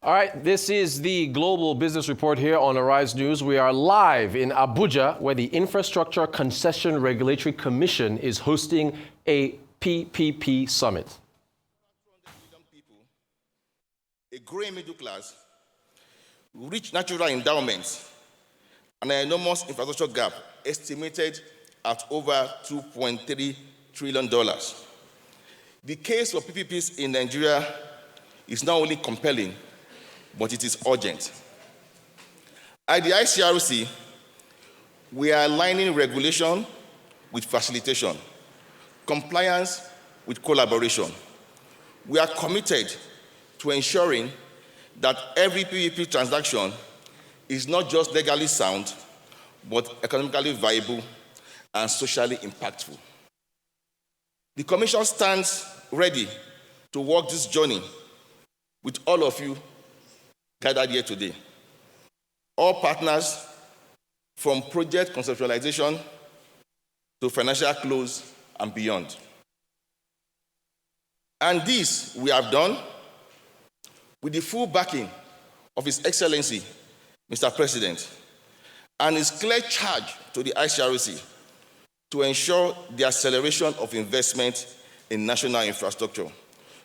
All right, this is the Global Business Report here on Arise News. We are live in Abuja, where the Infrastructure Concession Regulatory Commission is hosting a PPP summit. People, a growing middle class, rich natural endowments, and an enormous infrastructure gap estimated at over $2.3 trillion. The case for PPPs in Nigeria is not only compelling, but it is urgent. At the ICRC, we are aligning regulation with facilitation, compliance with collaboration. We are committed to ensuring that every PPP transaction is not just legally sound, but economically viable and socially impactful. The Commission stands ready to walk this journey with all of you gathered here today. All partners, from project conceptualization to financial close and beyond. And this we have done with the full backing of His Excellency, Mr. President, and his clear charge to the ICRC to ensure the acceleration of investment in national infrastructure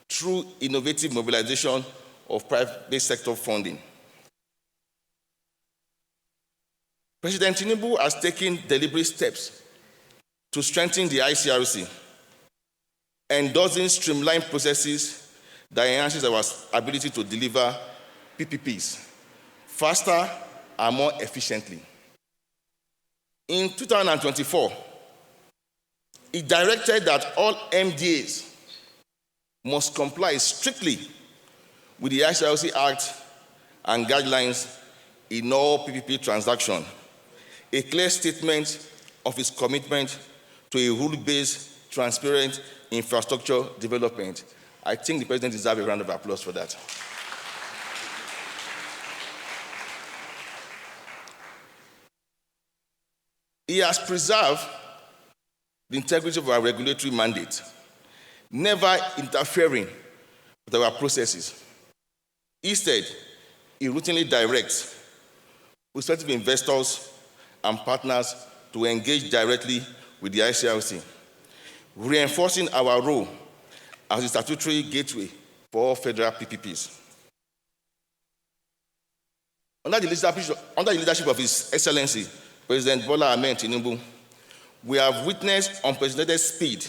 through innovative mobilization of private sector funding. President Tinubu has taken deliberate steps to strengthen the ICRC, endorsing streamlined processes that enhances our ability to deliver PPPs faster and more efficiently. In 2024, it directed that all MDAs must comply strictly with the ICRC Act and guidelines in all PPP transactions, a clear statement of its commitment to a rule-based, transparent infrastructure development. I think the President deserves a round of applause for that. He has preserved the integrity of our regulatory mandate, never interfering with our processes. Instead, he routinely directs prospective investors and partners to engage directly with the ICRC, reinforcing our role as a statutory gateway for all federal PPPs. Under the leadership of His Excellency, President Bola Ahmed Tinubu, we have witnessed unprecedented speed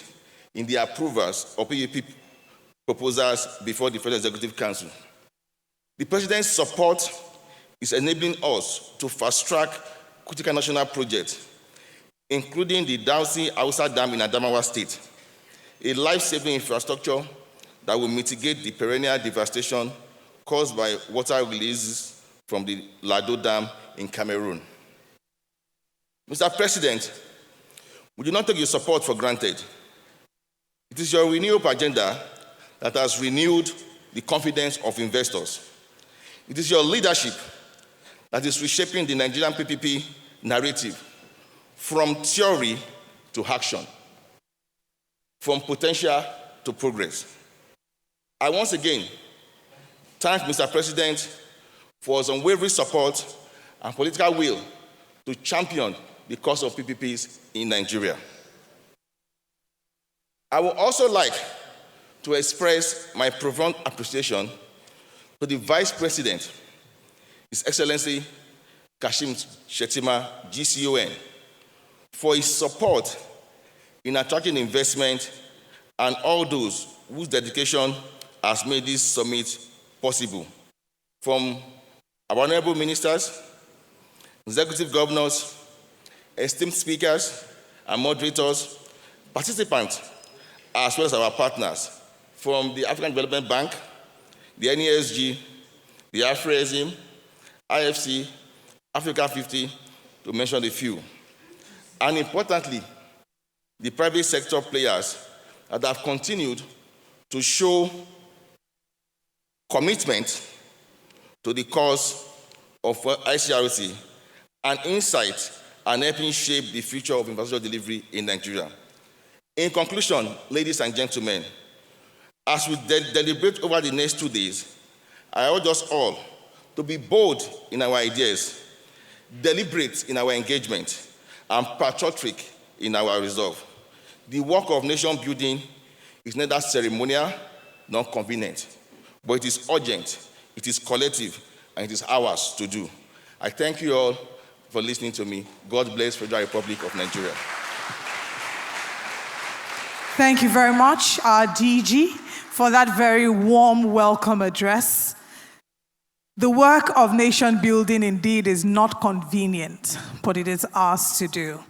in the approvals of PPP proposals before the Federal Executive Council. The President's support is enabling us to fast-track critical national projects, including the Dawsi Hausa Dam in Adamawa State, a life-saving infrastructure that will mitigate the perennial devastation caused by water releases from the Lado Dam in Cameroon. Mr. President, we do not take your support for granted. It is your renewable agenda that has renewed the confidence of investors. It is your leadership that is reshaping the Nigerian PPP narrative from theory to action, from potential to progress. I once again thank Mr. President for his unwavering support and political will to champion the cause of PPPs in Nigeria. I would also like to express my profound appreciation to the Vice President, His Excellency Kashim Shettima, GCON, for his support in attracting investment and all those whose dedication has made this summit possible. From our honorable ministers, executive governors, esteemed speakers and moderators, participants, as well as our partners from the African Development Bank, the NESG, the Afreximbank, IFC, Africa 50, to mention a few. And importantly, the private sector players that have continued to show commitment to the cause of ICRC and insight and helping shape the future of infrastructure delivery in Nigeria. In conclusion, ladies and gentlemen, as we deliberate over the next 2 days, I urge us all to be bold in our ideas, deliberate in our engagement, and patriotic in our resolve. The work of nation building is neither ceremonial nor convenient, but it is urgent, it is collective, and it is ours to do. I thank you all for listening to me. God bless Federal Republic of Nigeria. Thank you very much, our DG, for that very warm welcome address. The work of nation building indeed is not convenient, but it is ours to do.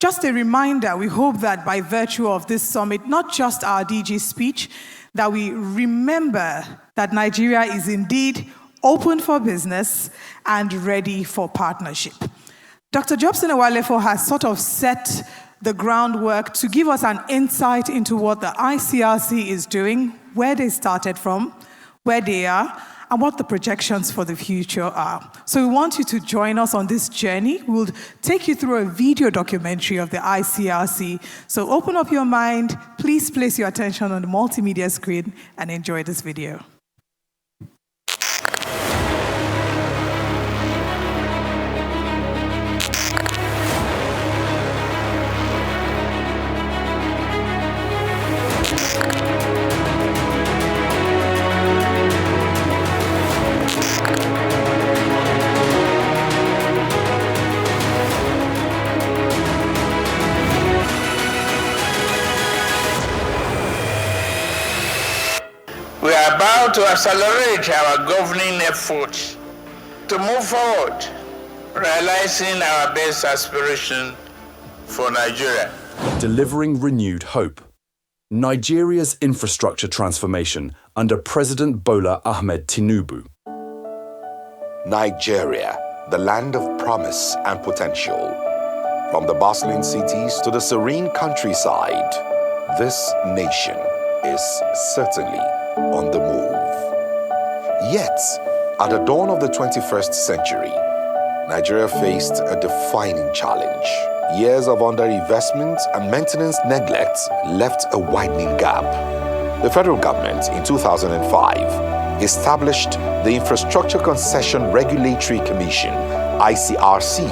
Just a reminder, we hope that by virtue of this summit, not just our DG speech, that we remember that Nigeria is indeed open for business and ready for partnership. Dr. Jobson Ewalefo has sort of set the groundwork to give us an insight into what the ICRC is doing, where they started from, where they are, and what the projections for the future are. So we want you to join us on this journey. We'll take you through a video documentary of the ICRC. So open up your mind, please place your attention on the multimedia screen and enjoy this video. We are about to accelerate our governing efforts to move forward, realizing our best aspiration for Nigeria. Delivering renewed hope. Nigeria's infrastructure transformation under President Bola Ahmed Tinubu. Nigeria, the land of promise and potential. From the bustling cities to the serene countryside, this nation is certainly on the move. Yet, at the dawn of the 21st century, Nigeria faced a defining challenge. Years of underinvestment and maintenance neglect left a widening gap. The federal government in 2005 established the Infrastructure Concession Regulatory Commission, ICRC,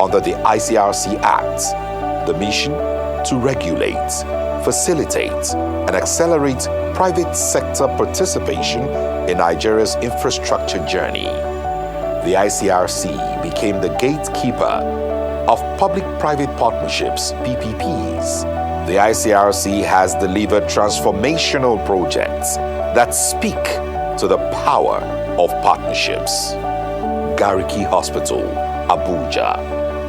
under the ICRC Act. The mission to regulate, facilitate, and accelerate private sector participation in Nigeria's infrastructure journey. The ICRC became the gatekeeper of public-private partnerships, PPPs. The ICRC has delivered transformational projects that speak to the power of partnerships. Gariki Hospital, Abuja,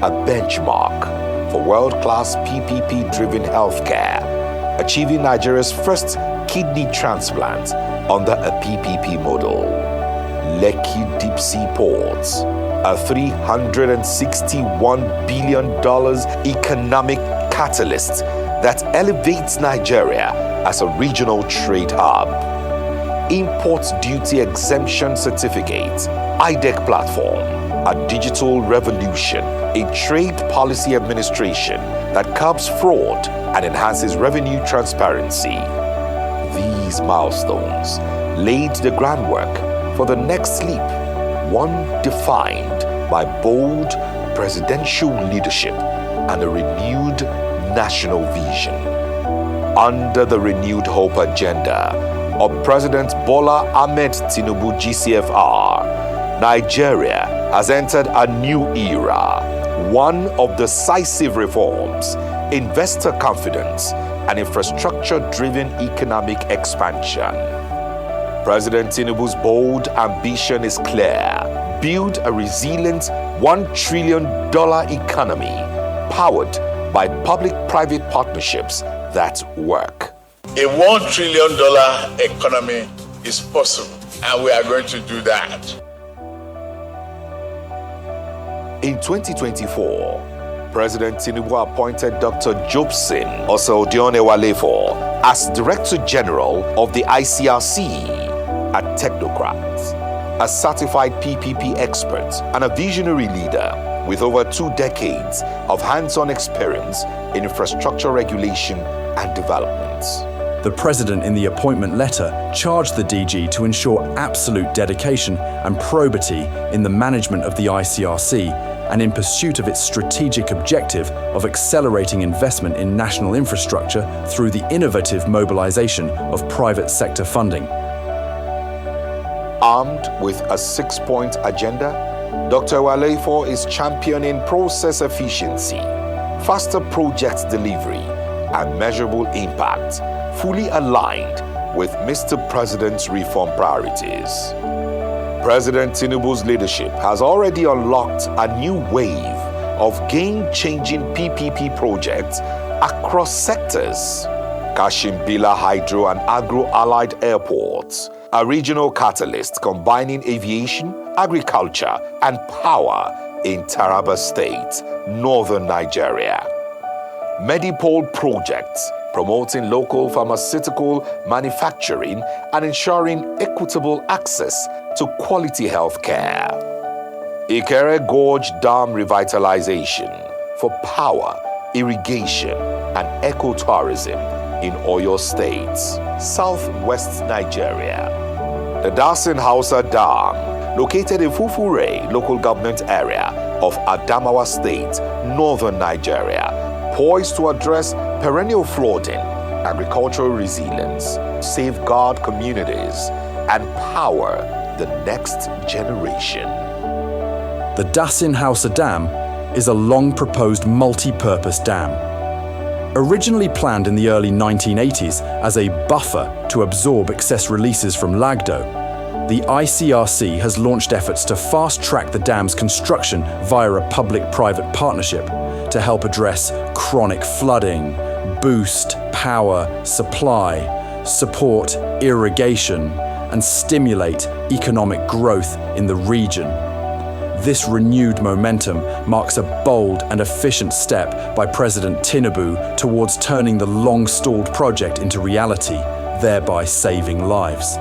a benchmark for world-class PPP-driven healthcare, achieving Nigeria's first kidney transplant under a PPP model. Lekki Deep Sea Ports, a $361 billion economic catalyst that elevates Nigeria as a regional trade hub. Import Duty Exemption Certificate, IDEC platform, a digital revolution in trade policy administration that curbs fraud and enhances revenue transparency. These milestones laid the groundwork for the next leap, one defined by bold presidential leadership and a renewed national vision. Under the renewed hope agenda of President Bola Ahmed Tinubu GCFR, Nigeria has entered a new era, one of decisive reforms, investor confidence, and infrastructure-driven economic expansion. President Tinubu's bold ambition is clear: build a resilient $1 trillion economy powered by public-private partnerships that work. A $1 trillion economy is possible, and we are going to do that. In 2024, President Tinubu appointed Dr. Jobson Ewalefo as Director General of the ICRC, a technocrat, a certified PPP expert, and a visionary leader with over 2 decades of hands-on experience in infrastructure regulation and development. the President in the appointment letter charged the DG to ensure absolute dedication and probity in the management of the ICRC and in pursuit of its strategic objective of accelerating investment in national infrastructure through the innovative mobilization of private sector funding. Armed with a 6-point agenda, Dr. Walefo is championing process efficiency, faster project delivery, and measurable impact, fully aligned with Mr. President's reform priorities. President Tinubu's leadership has already unlocked a new wave of game-changing PPP projects across sectors. Kashimbila Hydro and Agro-Allied Airports, a regional catalyst combining aviation, agriculture, and power in Taraba State, northern Nigeria. Medipol projects promoting local pharmaceutical manufacturing and ensuring equitable access to quality health care. Ikere Gorge Dam revitalization for power, irrigation, and ecotourism in Oyo State, southwest Nigeria. The Dasin Hausa Dam, located in Fufure local government area of Adamawa State, northern Nigeria, poised to address perennial flooding, agricultural resilience, safeguard communities, and power the next generation. The Dasin Hausa Dam is a long-proposed multi-purpose dam. Originally planned in the early 1980s as a buffer to absorb excess releases from Lagdo, the ICRC has launched efforts to fast-track the dam's construction via a public-private partnership to help address chronic flooding, boost power supply, support irrigation, and stimulate economic growth in the region. This renewed momentum marks a bold and efficient step by President Tinubu towards turning the long-stalled project into reality, thereby saving lives.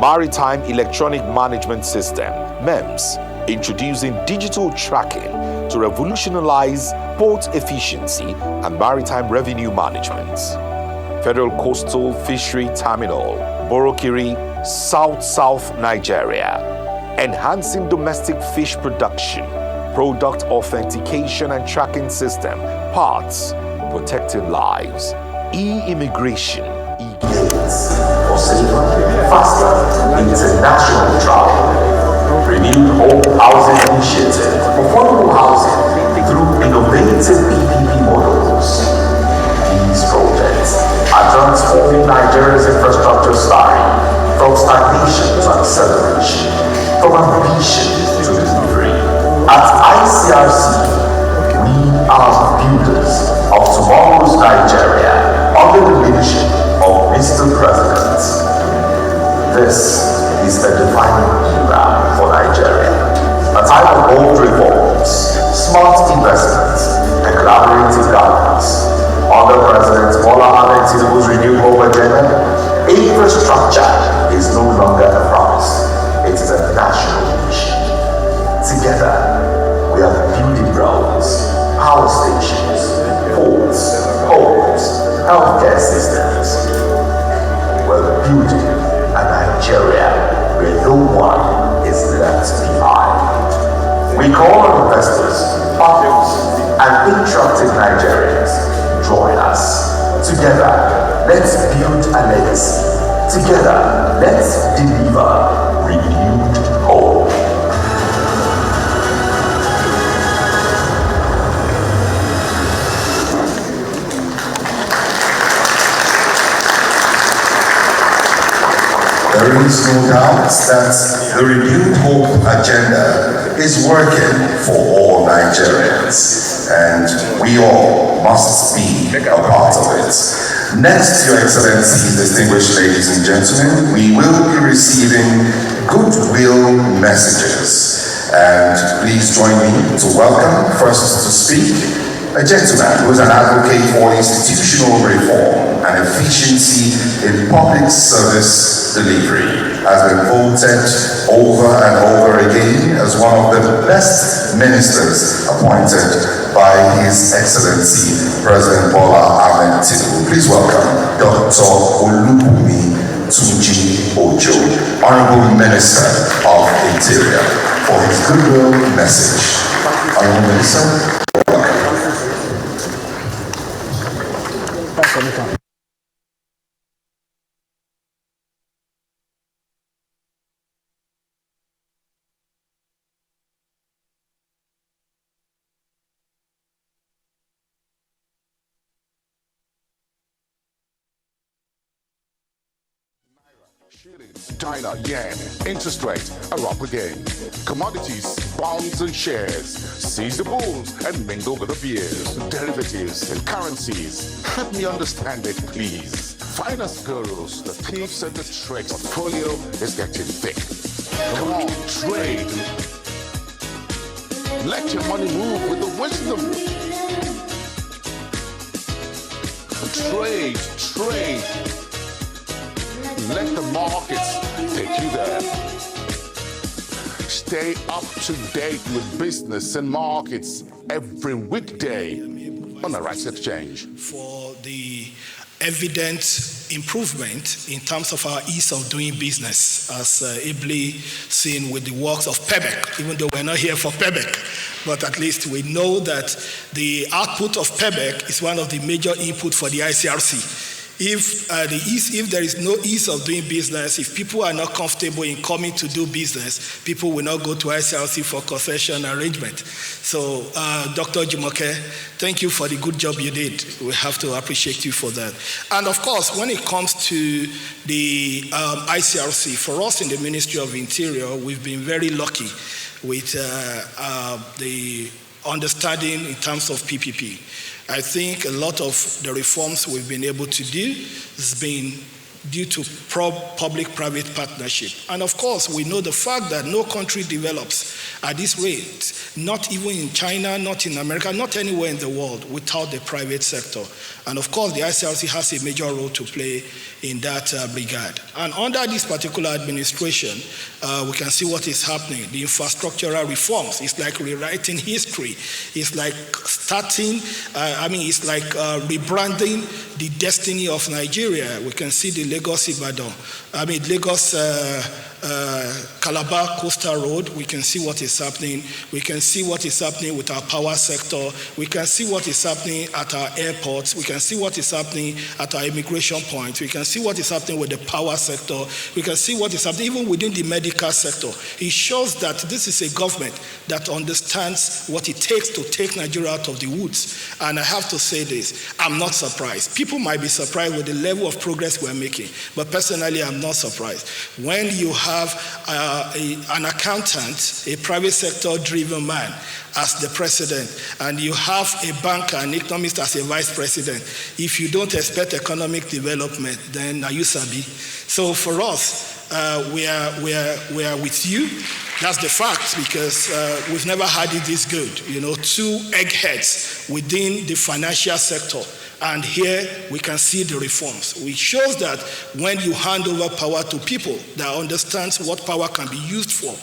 Maritime Electronic Management System, MEMS, introducing digital tracking to revolutionize port efficiency and maritime revenue management. Federal Coastal Fishery Terminal, Borokiri, South Nigeria, enhancing domestic fish production, product authentication and tracking system, parts, protecting lives, e-immigration, e-gates for safer, faster, international travel, renewed Hope Housing Initiative, affordable housing through innovative PPP models. These projects are transforming Nigeria's infrastructure style from stagnation to acceleration, from ambition to delivery. At ICRC, we are builders of tomorrow's Nigeria under the leadership of Mr. President. This is a defining era for Nigeria, a time of bold reforms, smart investments, and collaborative governance. Under President Bola Ahmed Tinubu's renewed hope agenda, infrastructure is no longer a promise, it is a national mission. Together, we are building roads, power stations, ports, homes, healthcare systems. We're building a Nigeria where no one is left behind. We call on investors, partners, and interested Nigerians. Join us. Together, let's build a legacy. Together, let's deliver renewed hope. There is no doubt that the renewed hope agenda is working for all Nigerians, and we all must be a part of it. Next, Your Excellency, distinguished ladies and gentlemen, we will be receiving goodwill messages. And please join me to welcome, first to speak, a gentleman who is an advocate for institutional reform and efficiency in public service delivery, has been voted over and over again as one of the best ministers appointed by His Excellency President Bola Ahmed Tinubu. Please welcome Dr. Olubunmi Tunji Ojo, Honorable Minister of Interior, for his goodwill message. Honorable Minister, welcome. China, yen, interest rates are up again. Commodities, bonds and shares. Seize the bulls and mingle with the beers, derivatives and currencies. Help me understand it, please. Finance gurus, the thieves and the tricks. Portfolio is getting thick. Come on, trade. Let your money move with the wisdom. Trade, trade. Let the markets take you there. Stay up to date with business and markets every weekday on the Rice Exchange. For the evident improvement in terms of our ease of doing business, as ably seen with the works of PEBEC, even though we're not here for PEBEC, but at least we know that the output of PEBEC is one of the major input for the ICRC. If there is no ease of doing business, if people are not comfortable in coming to do business, people will not go to ICRC for concession arrangement. So, Dr. Jumoke, thank you for the good job you did. We have to appreciate you for that. And of course, when it comes to the ICRC, for us in the Ministry of Interior, we've been very lucky with the understanding in terms of PPP. I think a lot of the reforms we've been able to do has been due to public-private partnership. And of course, we know the fact that no country develops at this rate, not even in China, not in America, not anywhere in the world, without the private sector. And of course, the ICRC has a major role to play in that regard. And under this particular administration, we can see what is happening. The infrastructural reforms, it's like rewriting history. It's like it's like rebranding the destiny of Nigeria. We can see the Lagos Calabar Coastal Road. We can see what is happening. We can see what is happening with our power sector. We can see what is happening at our airports. We can see what is happening at our immigration points. We can see what is happening with the power sector. We can see what is happening even within the medical sector. It shows that this is a government that understands what it takes to take Nigeria out of the woods. And I have to say this, I'm not surprised. People might be surprised with the level of progress we're making, but personally, I'm not surprised. When you have an accountant, a private sector-driven man as the president, and you have a banker, an economist as a vice president, if you don't expect economic development, then are you sabi? So for us, we are with you. That's the fact, because we've never had it this good. You know, two eggheads within the financial sector. And here we can see the reforms. It shows that when you hand over power to people that understands what power can be used for,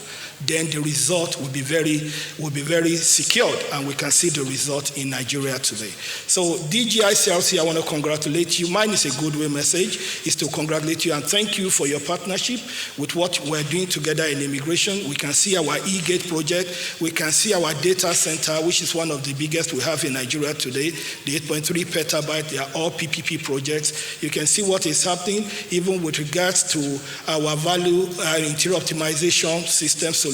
then the result will be very secured, and we can see the result in Nigeria today. So DG ICRC, I want to congratulate you. Mine is a goodwill message, is to congratulate you and thank you for your partnership with what we're doing together in immigration. We can see our e-gate project. We can see our data center, which is one of the biggest we have in Nigeria today. The 8.3 petabyte, they are all PPP projects. You can see what is happening even with regards to our value interior optimization system solutions.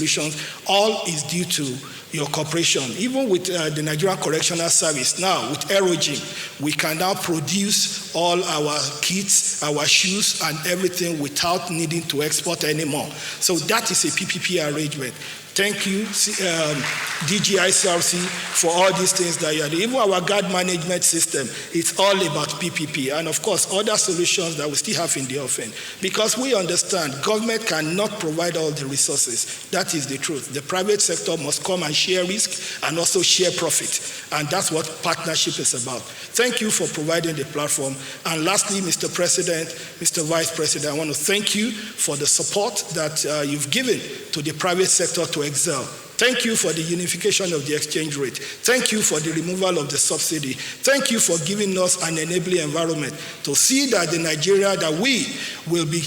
All is due to your cooperation. Even with the Nigerian Correctional Service now, with Aerogym, we can now produce all our kits, our shoes, and everything without needing to export anymore. So that is a PPP arrangement. Thank you, DG ICRC, for all these things that you are doing. Even our guard management system, it's all about PPP. And of course, other solutions that we still have in the offing. Because we understand government cannot provide all the resources. That is the truth. The private sector must come and share risk and also share profit. And that's what partnership is about. Thank you for providing the platform. And lastly, Mr. President, Mr. Vice President, I want to thank you for the support that you've given to the private sector to excel. Thank you for the unification of the exchange rate. Thank you for the removal of the subsidy. Thank you for giving us an enabling environment to see that the Nigeria that we will be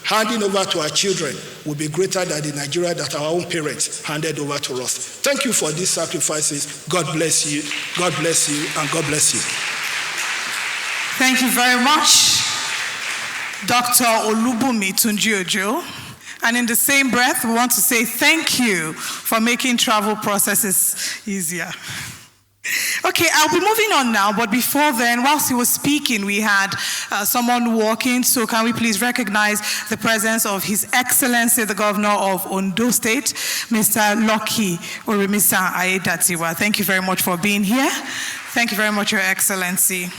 handing over to our children will be greater than the Nigeria that our own parents handed over to us. Thank you for these sacrifices. God bless you, God bless you, and God bless you. Thank you very much, Dr. Olubunmi Tunji-Ojo. And in the same breath, we want to say thank you for making travel processes easier. Okay, I'll be moving on now, but before then, whilst he was speaking, we had someone walking, so can we please recognize the presence of His Excellency, the Governor of Ondo State, Mr. Lucky Orimisa Aiyedatiwa. Thank you very much for being here. Thank you very much, Your Excellency.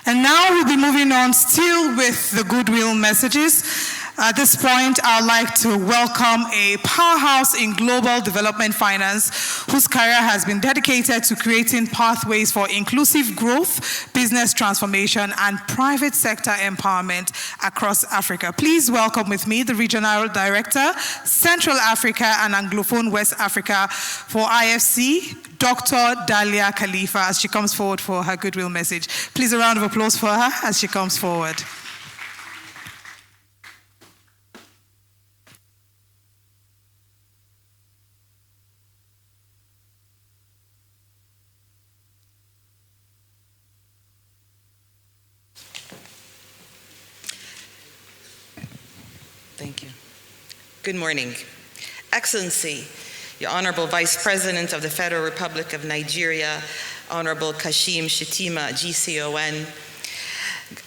And now we'll be moving on still with the goodwill messages. At this point, I'd like to welcome a powerhouse in global development finance whose career has been dedicated to creating pathways for inclusive growth, business transformation, and private sector empowerment across Africa. Please welcome with me the Regional Director, Central Africa and Anglophone West Africa for IFC, Dr. Dalia Khalifa, as she comes forward for her goodwill message. Please a round of applause for her as she comes forward. Thank you. Good morning. Excellency, Your Honorable Vice President of the Federal Republic of Nigeria, Honorable Kashim Shettima, GCON,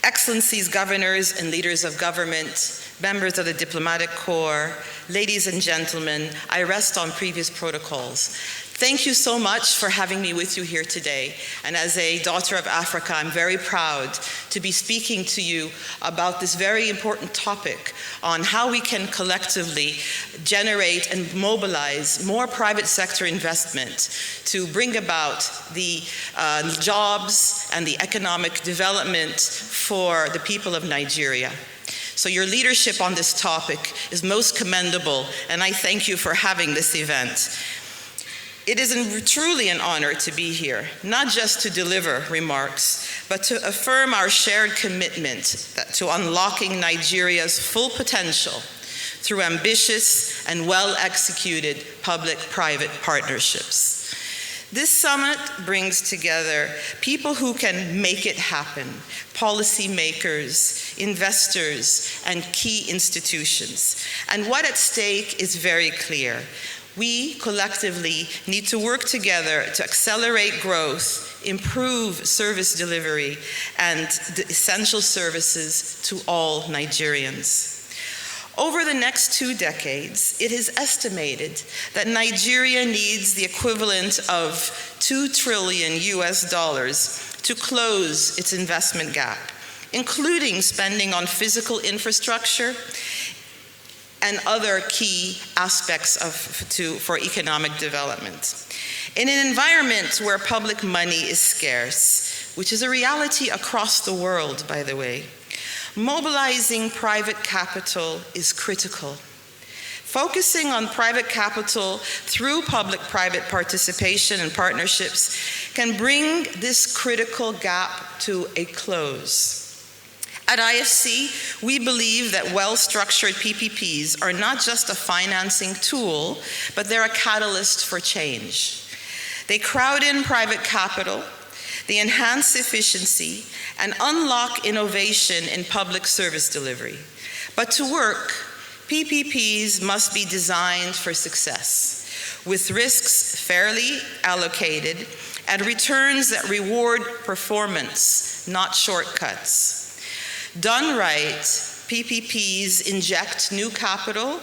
Excellencies, governors and leaders of government, members of the diplomatic corps, ladies and gentlemen, I rest on previous protocols. Thank you so much for having me with you here today. And as a daughter of Africa, I'm very proud to be speaking to you about this very important topic on how we can collectively generate and mobilize more private sector investment to bring about the jobs and the economic development for the people of Nigeria. So your leadership on this topic is most commendable, and I thank you for having this event. It is truly an honor to be here, not just to deliver remarks, but to affirm our shared commitment to unlocking Nigeria's full potential through ambitious and well-executed public-private partnerships. This summit brings together people who can make it happen, policymakers, investors, and key institutions. And what at stake is very clear. We collectively need to work together to accelerate growth, improve service delivery, and the essential services to all Nigerians. Over the next 2 decades, it is estimated that Nigeria needs the equivalent of $2 trillion to close its investment gap, including spending on physical infrastructure and other key aspects for economic development. In an environment where public money is scarce, which is a reality across the world, by the way, mobilizing private capital is critical. Focusing on private capital through public-private participation and partnerships can bring this critical gap to a close. At IFC, we believe that well-structured PPPs are not just a financing tool, but they're a catalyst for change. They crowd in private capital, they enhance efficiency, and unlock innovation in public service delivery. But to work, PPPs must be designed for success, with risks fairly allocated and returns that reward performance, not shortcuts. Done right, PPPs inject new capital,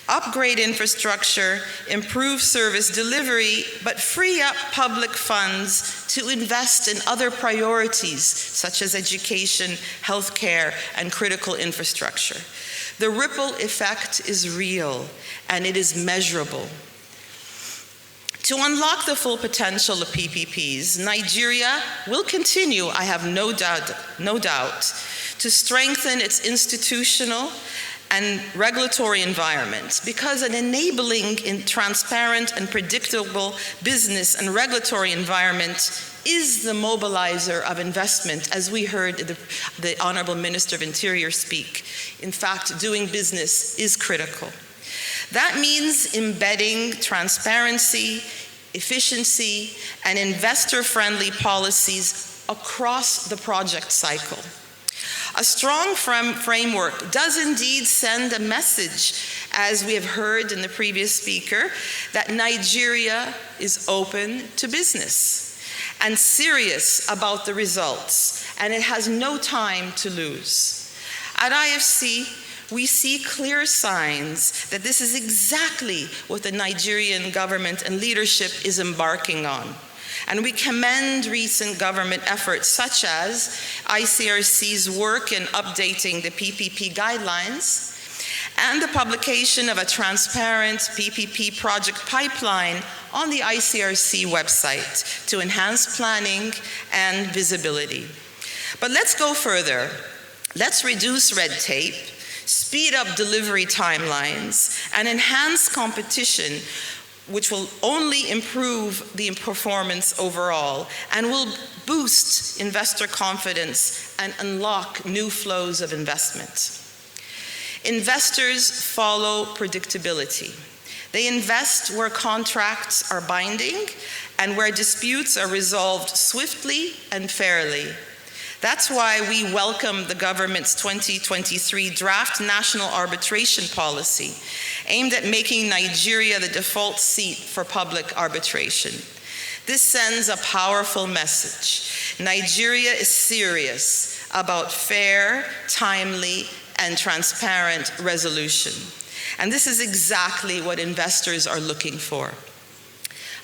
upgrade infrastructure, improve service delivery, but free up public funds to invest in other priorities such as education, healthcare, and critical infrastructure. The ripple effect is real and it is measurable. To unlock the full potential of PPPs, Nigeria will continue, I have no doubt, to strengthen its institutional and regulatory environment, because an enabling, transparent, and predictable business and regulatory environment is the mobilizer of investment, as we heard the Honorable Minister of Interior speak. In fact, doing business is critical. That means embedding transparency, efficiency, and investor-friendly policies across the project cycle. A strong framework does indeed send a message, as we have heard in the previous speaker, that Nigeria is open to business and serious about the results, and it has no time to lose. At IFC, we see clear signs that this is exactly what the Nigerian government and leadership is embarking on. And we commend recent government efforts such as ICRC's work in updating the PPP guidelines and the publication of a transparent PPP project pipeline on the ICRC website to enhance planning and visibility. But let's go further. Let's reduce red tape, speed up delivery timelines, and enhance competition, which will only improve the performance overall and will boost investor confidence and unlock new flows of investment. Investors follow predictability. They invest where contracts are binding and where disputes are resolved swiftly and fairly. That's why we welcome the government's 2023 draft national arbitration policy, aimed at making Nigeria the default seat for public arbitration. This sends a powerful message. Nigeria is serious about fair, timely, and transparent resolution. And this is exactly what investors are looking for.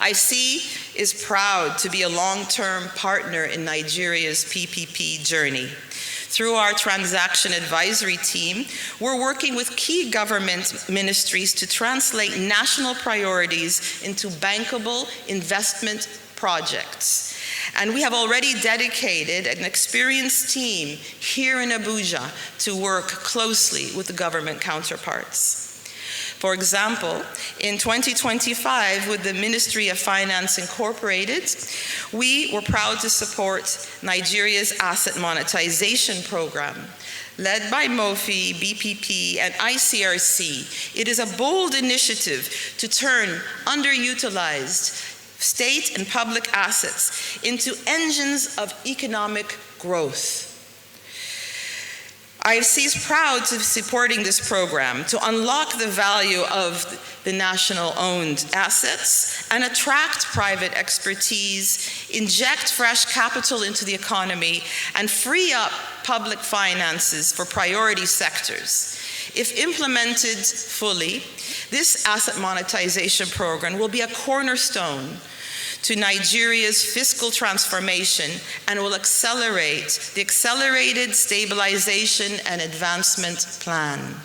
IC is proud to be a long-term partner in Nigeria's PPP journey. Through our transaction advisory team, we're working with key government ministries to translate national priorities into bankable investment projects. And we have already dedicated an experienced team here in Abuja to work closely with the government counterparts. For example, in 2025, with the Ministry of Finance Incorporated, we were proud to support Nigeria's asset monetization program. Led by MOFI, BPP, and ICRC, it is a bold initiative to turn underutilized state and public assets into engines of economic growth. IFC is proud to be supporting this program to unlock the value of the national-owned assets and attract private expertise, inject fresh capital into the economy, and free up public finances for priority sectors. If implemented fully, this asset monetization program will be a cornerstone to Nigeria's fiscal transformation and will accelerate the Accelerated Stabilization and Advancement Plan.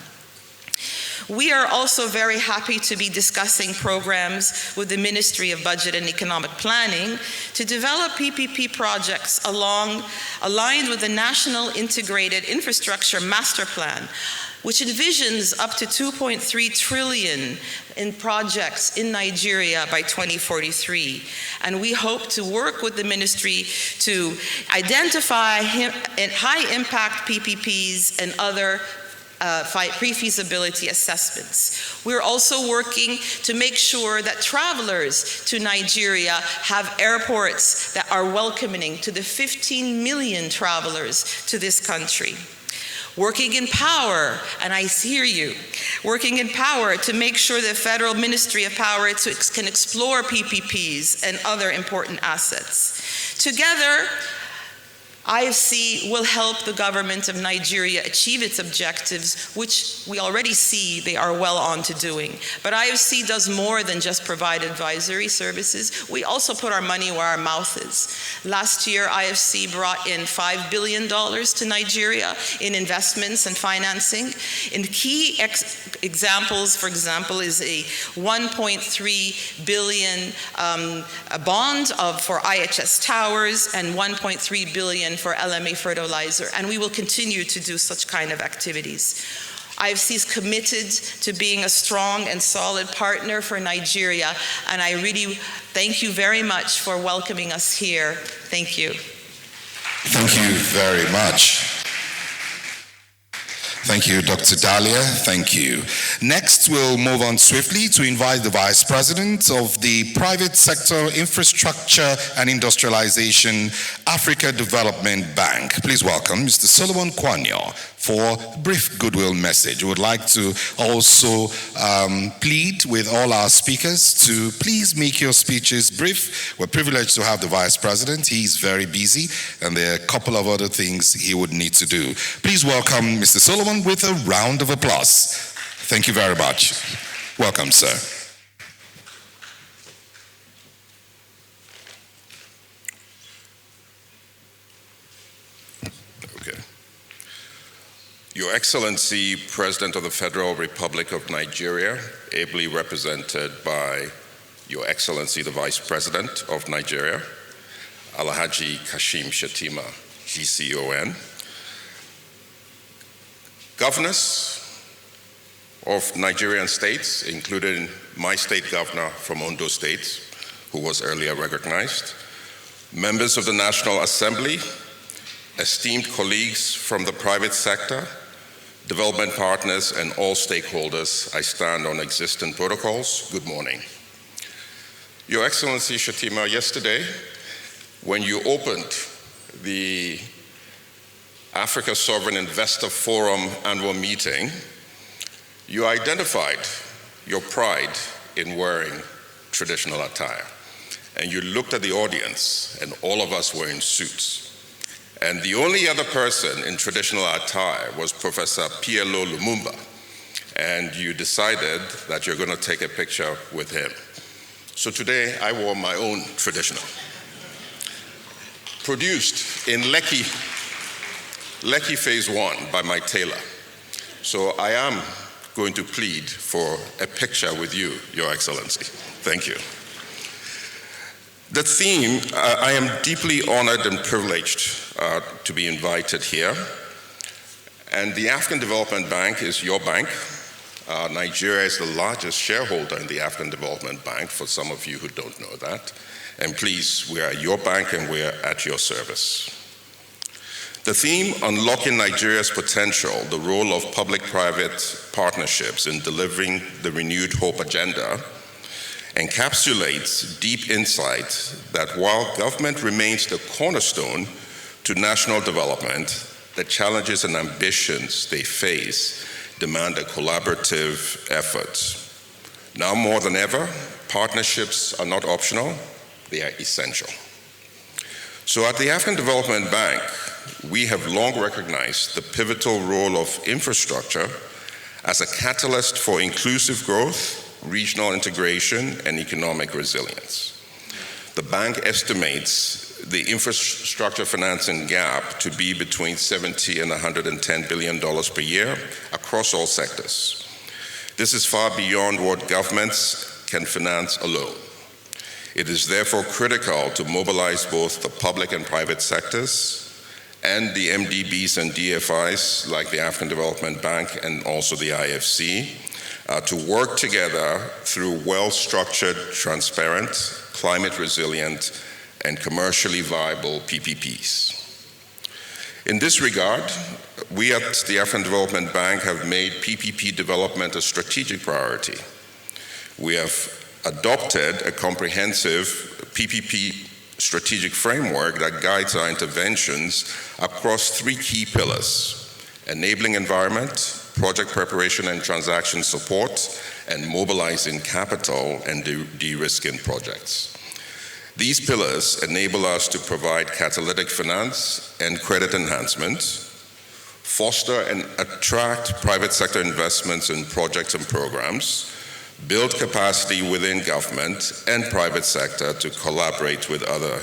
We are also very happy to be discussing programs with the Ministry of Budget and Economic Planning to develop PPP projects aligned with the National Integrated Infrastructure Master Plan, which envisions up to 2.3 trillion in projects in Nigeria by 2043. And we hope to work with the ministry to identify high-impact PPPs and other pre-feasibility assessments. We're also working to make sure that travelers to Nigeria have airports that are welcoming to the 15 million travelers to this country. Working in power, and I hear you, working in power to make sure the Federal Ministry of Power can explore PPPs and other important assets. Together, IFC will help the government of Nigeria achieve its objectives, which we already see they are well on to doing. But IFC does more than just provide advisory services. We also put our money where our mouth is. Last year, IFC brought in $5 billion to Nigeria in investments and financing. And key examples, for example, is a $1.3 billion bond for IHS Towers and $1.3 billion for LMA fertilizer, and we will continue to do such kind of activities. IFC is committed to being a strong and solid partner for Nigeria, and I really thank you very much for welcoming us here. Thank you. Thank you very much. Thank you, Dr. Dahlia. Thank you. Next, we'll move on swiftly to invite the Vice President of the Private Sector Infrastructure and Industrialization Africa Development Bank. Please welcome Mr. Solomon Kwanyo for a brief goodwill message. We would like to also plead with all our speakers to please make your speeches brief. We're privileged to have the Vice President. He's very busy, and there are a couple of other things he would need to do. Please welcome Mr. Solomon with a round of applause. Thank you very much. Welcome, sir. Okay. Your Excellency, President of the Federal Republic of Nigeria, ably represented by Your Excellency, the Vice President of Nigeria, Alhaji Kashim Shettima, GCON, governors of Nigerian states, including my state governor from Ondo State, who was earlier recognized, members of the National Assembly, esteemed colleagues from the private sector, development partners, and all stakeholders, I stand on existing protocols. Good morning. Your Excellency Shettima, yesterday, when you opened the Africa Sovereign Investor Forum annual meeting, you identified your pride in wearing traditional attire. And you looked at the audience, and all of us were in suits. And the only other person in traditional attire was Professor PLO Lumumba. And you decided that you're going to take a picture with him. So today, I wore my own traditional. Produced in Lekki Phase 1 by my tailor. So I am going to plead for a picture with you, Your Excellency. Thank you. The theme, I am deeply honored and privileged to be invited here. And the African Development Bank is your bank. Nigeria is the largest shareholder in the African Development Bank, for some of you who don't know that. And please, we are your bank and we are at your service. The theme, Unlocking Nigeria's Potential, the role of public-private partnerships in delivering the renewed hope agenda, encapsulates deep insight that while government remains the cornerstone to national development, the challenges and ambitions they face demand a collaborative effort. Now more than ever, partnerships are not optional, they are essential. So at the African Development Bank, we have long recognized the pivotal role of infrastructure as a catalyst for inclusive growth, regional integration, and economic resilience. The bank estimates the infrastructure financing gap to be between $70 and $110 billion per year across all sectors. This is far beyond what governments can finance alone. It is therefore critical to mobilize both the public and private sectors and the MDBs and DFIs like the African Development Bank and also the IFC to work together through well-structured, transparent, climate-resilient, and commercially viable PPPs. In this regard, we at the African Development Bank have made PPP development a strategic priority. We have adopted a comprehensive PPP strategic framework that guides our interventions across three key pillars: enabling environment, project preparation and transaction support, and mobilizing capital and de-risking projects. These pillars enable us to provide catalytic finance and credit enhancement, foster and attract private sector investments in projects and programs, build capacity within government and private sector to collaborate with other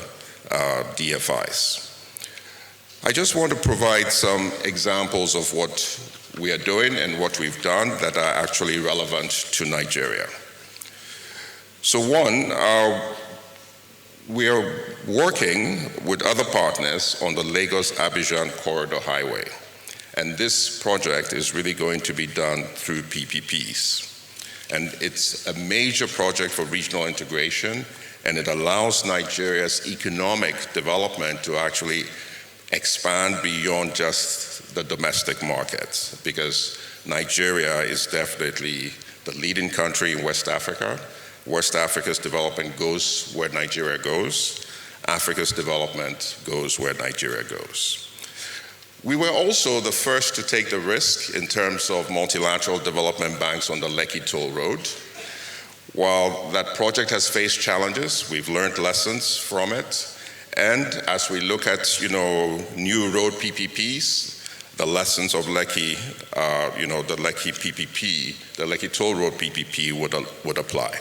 DFIs. I just want to provide some examples of what we are doing and what we've done that are actually relevant to Nigeria. So one, we are working with other partners on the Lagos-Abidjan Corridor Highway. And this project is really going to be done through PPPs. And it's a major project for regional integration, and it allows Nigeria's economic development to actually expand beyond just the domestic market, because Nigeria is definitely the leading country in West Africa. West Africa's development goes where Nigeria goes. Africa's development goes where Nigeria goes. We were also the first to take the risk in terms of multilateral development banks on the Lekki Toll Road. While that project has faced challenges, we've learned lessons from it. And as we look at, new road PPPs, the lessons of Lekki, the Lekki PPP, the Lekki Toll Road PPP would apply.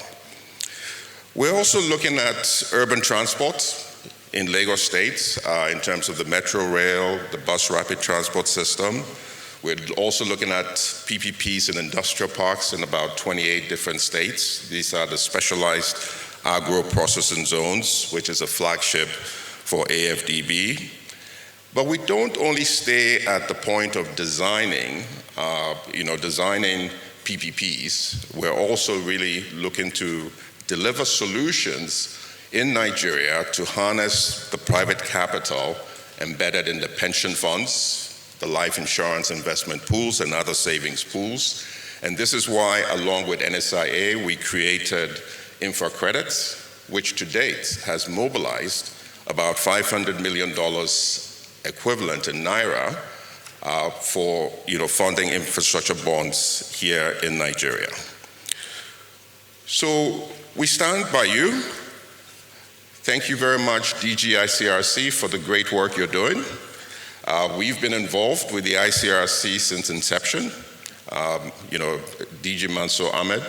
We're also looking at urban transport in Lagos State in terms of the metro rail, the bus rapid transport system. We're also looking at PPPs in industrial parks in about 28 different states. These are the specialized agro-processing zones, which is a flagship for AFDB. But we don't only stay at the point of designing PPPs. We're also really looking to deliver solutions in Nigeria to harness the private capital embedded in the pension funds, the life insurance investment pools, and other savings pools. And this is why, along with NSIA, we created InfraCredits, which to date has mobilized about $500 million equivalent in Naira for funding infrastructure bonds here in Nigeria. So we stand by you. Thank you very much, DG ICRC, for the great work you're doing. We've been involved with the ICRC since inception. DG Mansour Ahmed,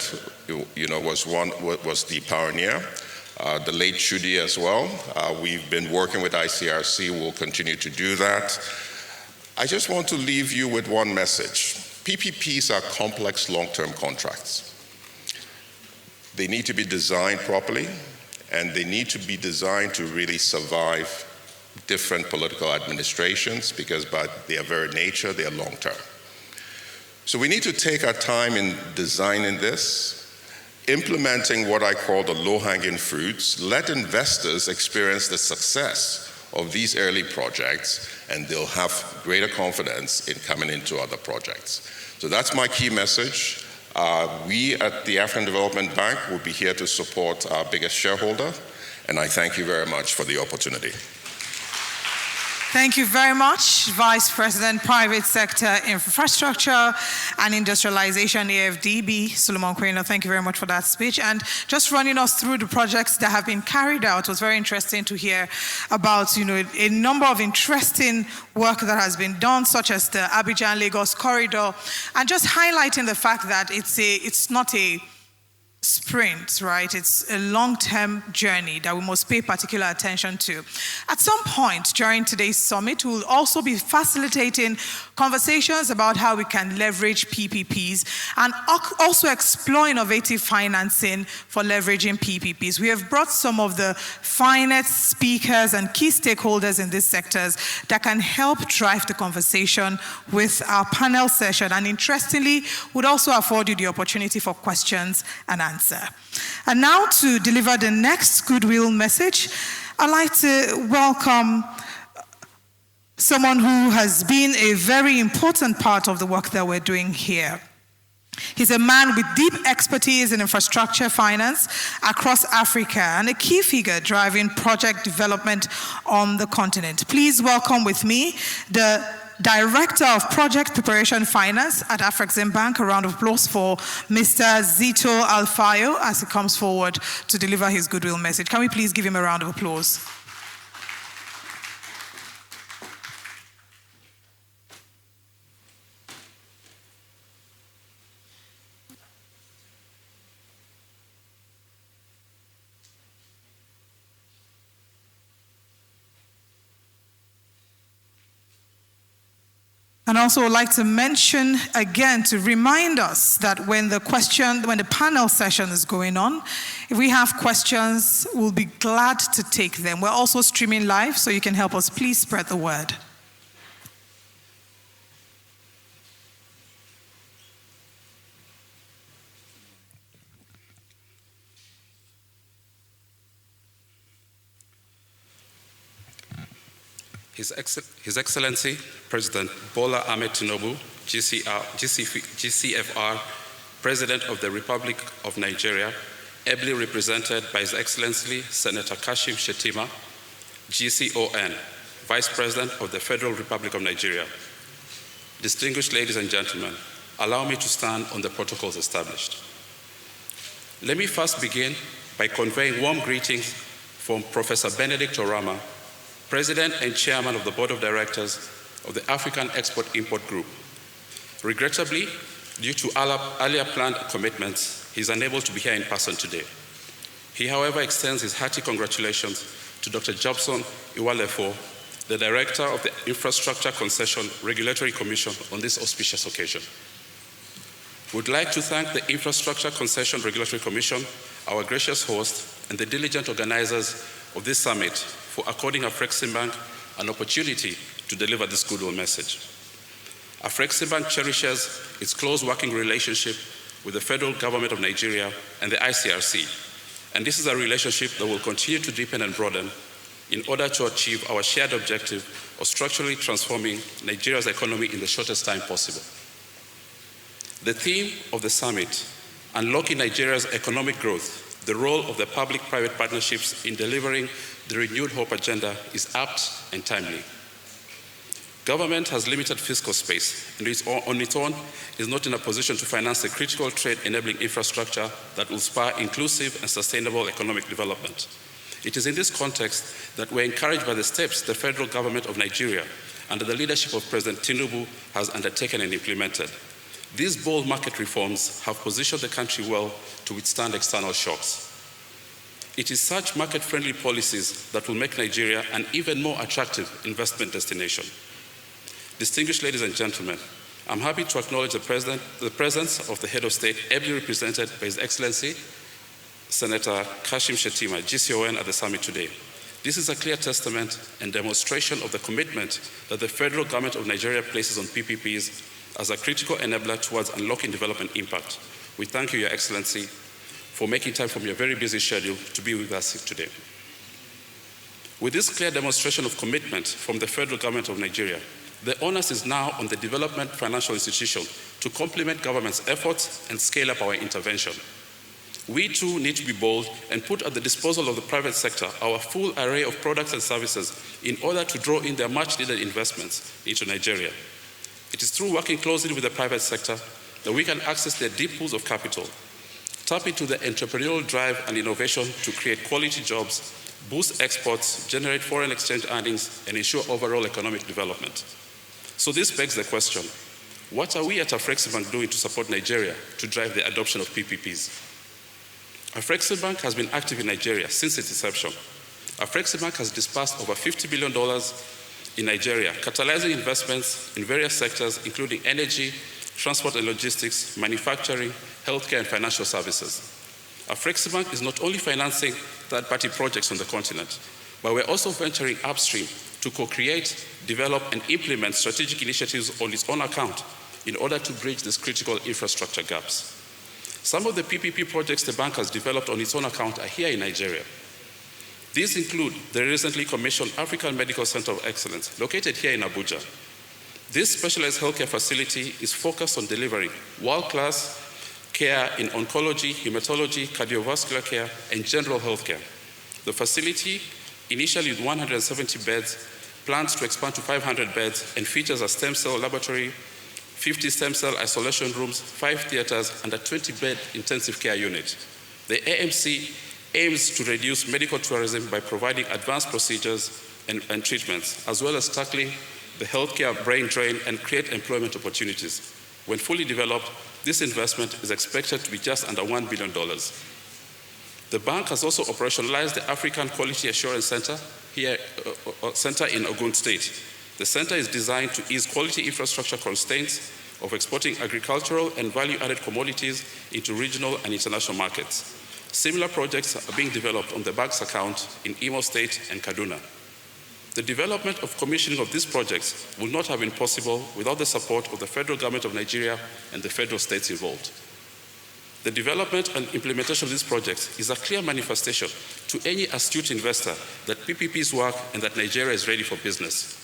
was the pioneer. The late Shudi as well. We've been working with ICRC. We'll continue to do that. I just want to leave you with one message. PPPs are complex long-term contracts. They need to be designed properly, and they need to be designed to really survive different political administrations, because by their very nature, they are long-term. So we need to take our time in designing this, implementing what I call the low-hanging fruits. Let investors experience the success of these early projects, and they'll have greater confidence in coming into other projects. So that's my key message. We at the African Development Bank will be here to support our biggest shareholder, and I thank you very much for the opportunity. Thank you very much, Vice President, Private Sector Infrastructure and Industrialization, AFDB, Solomon Quaino. Thank you very much for that speech. And just running us through the projects that have been carried out, it was very interesting to hear about, a number of interesting work that has been done, such as the Abidjan-Lagos corridor, and just highlighting the fact that it's not a sprint, right? It's a long-term journey that we must pay particular attention to. At some point during today's summit, we'll also be facilitating conversations about how we can leverage PPPs and also explore innovative financing for leveraging PPPs. We have brought some of the finest speakers and key stakeholders in these sectors that can help drive the conversation with our panel session, and interestingly, would also afford you the opportunity for questions and answer. And now to deliver the next goodwill message, I'd like to welcome someone who has been a very important part of the work that we're doing here. He's a man with deep expertise in infrastructure finance across Africa and a key figure driving project development on the continent. Please welcome with me the Director of Project Preparation Finance at Afreximbank. A round of applause for Mr. Zito Alfayo as he comes forward to deliver his goodwill message. Can we please give him a round of applause? And also would like to mention again to remind us that when the panel session is going on, if we have questions, we'll be glad to take them. We're also streaming live, so you can help us. Please spread the word. His Excellency President Bola Ahmed Tinubu, GCFR, President of the Republic of Nigeria, ably represented by His Excellency Senator Kashim Shettima, GCON, Vice President of the Federal Republic of Nigeria. Distinguished ladies and gentlemen, allow me to stand on the protocols established. Let me first begin by conveying warm greetings from Professor Benedict Orama, President and Chairman of the Board of Directors of the African Export-Import Group. Regrettably, due to earlier planned commitments, he is unable to be here in person today. He, however, extends his hearty congratulations to Dr. Jobson Iwalefo, the Director of the Infrastructure Concession Regulatory Commission, on this auspicious occasion. We would like to thank the Infrastructure Concession Regulatory Commission, our gracious host, and the diligent organizers of this summit for according Afreximbank an opportunity to deliver this goodwill message. Afreximbank cherishes its close working relationship with the federal government of Nigeria and the ICRC, and this is a relationship that will continue to deepen and broaden in order to achieve our shared objective of structurally transforming Nigeria's economy in the shortest time possible. The theme of the summit, Unlocking Nigeria's Economic Growth, the role of the public-private partnerships in delivering the renewed hope agenda, is apt and timely. Government has limited fiscal space and on its own is not in a position to finance the critical trade-enabling infrastructure that will spur inclusive and sustainable economic development. It is in this context that we're encouraged by the steps the federal government of Nigeria, under the leadership of President Tinubu, has undertaken and implemented. These bold market reforms have positioned the country well to withstand external shocks. It is such market-friendly policies that will make Nigeria an even more attractive investment destination. Distinguished ladies and gentlemen, I'm happy to acknowledge the presence of the head of state, ably represented by His Excellency Senator Kashim Shettima, GCON, at the summit today. This is a clear testament and demonstration of the commitment that the federal government of Nigeria places on PPPs as a critical enabler towards unlocking development impact. We thank you, Your Excellency, for making time from your very busy schedule to be with us today. With this clear demonstration of commitment from the federal government of Nigeria, the onus is now on the development financial institution to complement government's efforts and scale up our intervention. We too need to be bold and put at the disposal of the private sector our full array of products and services in order to draw in their much-needed investments into Nigeria. It is through working closely with the private sector that we can access their deep pools of capital, tap into the entrepreneurial drive and innovation to create quality jobs, boost exports, generate foreign exchange earnings, and ensure overall economic development. So this begs the question, what are we at Afreximbank doing to support Nigeria to drive the adoption of PPPs? Afreximbank has been active in Nigeria since its inception. Afreximbank has disbursed over $50 billion in Nigeria, catalyzing investments in various sectors, including energy, transport and logistics, manufacturing, healthcare, and financial services. Afreximbank is not only financing third-party projects on the continent, but we're also venturing upstream to co-create, develop, and implement strategic initiatives on its own account in order to bridge these critical infrastructure gaps. Some of the PPP projects the bank has developed on its own account are here in Nigeria. These include the recently commissioned African Medical Center of Excellence, located here in Abuja. This specialized healthcare facility is focused on delivering world-class care in oncology, hematology, cardiovascular care, and general healthcare. The facility, initially with 170 beds, plans to expand to 500 beds and features a stem cell laboratory, 50 stem cell isolation rooms, 5 theaters, and a 20-bed intensive care unit. The AMC aims to reduce medical tourism by providing advanced procedures and treatments, as well as tackling the healthcare brain drain and create employment opportunities. When fully developed, this investment is expected to be just under $1 billion. The bank has also operationalized the African Quality Assurance Center in Ogun State. The center is designed to ease quality infrastructure constraints of exporting agricultural and value-added commodities into regional and international markets. Similar projects are being developed on the bank's account in Imo State and Kaduna. The development of commissioning of these projects would not have been possible without the support of the federal government of Nigeria and the federal states involved. The development and implementation of these projects is a clear manifestation to any astute investor that PPPs work and that Nigeria is ready for business.